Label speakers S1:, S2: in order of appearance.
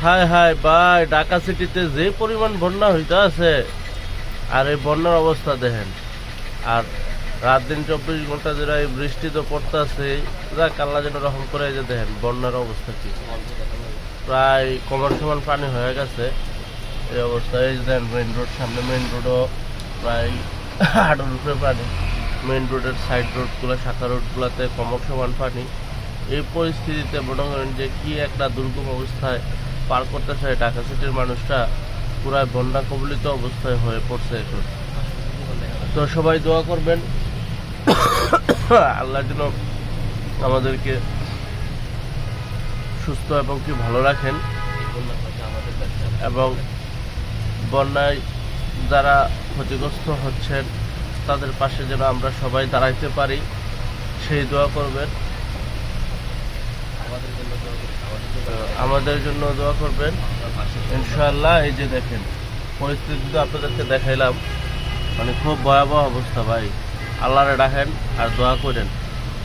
S1: হায় হায় ভাই, ঢাকা সিটিতে যে পরিমাণ বন্যা হইতে আছে, আর এই বন্যার অবস্থা দেখেন। আর রাত দিন 24 ঘন্টা ধরে এই বৃষ্টি তো পড়তেছে, যাক আল্লাহ যেন রহম করে। এই যে দেখেন বন্যার অবস্থা কি, প্রায় কোমর সমান পানি হয়ে গেছে এই অবস্থায়। এই যে দেখেন মেইন রোড, সামনে মেইন রোডও প্রায় হাঁটুর উপরে পানি। মেইন রোডের সাইড রোডগুলো, শাখা রোডগুলোতে কোমর সমান পানি। এই পরিস্থিতিতে মনে করেন যে কি একটা দুর্গম অবস্থায় পার করতেছে ঢাকা সিটির মানুষটা, পুরা বন্যা কবলিত অবস্থায় হয়ে পড়ছে এখন। তো সবাই দোয়া করবেন আল্লাহ যেন আমাদেরকে সুস্থ এবং কি ভালো রাখেন, এবং বন্যায় যারা ক্ষতিগ্রস্ত হচ্ছেন তাদের পাশে যেন আমরা সবাই দাঁড়াইতে পারি, সেই দোয়া করবেন। আমাদের জন্য দোয়া করবেন ইনশাআল্লাহ। এই যে দেখেন পরিস্থিতি তো আপনাদেরকে দেখাইলাম, মানে খুব ভয়াবহ অবস্থা ভাই। আল্লাহরে ডাকেন আর দোয়া করেন।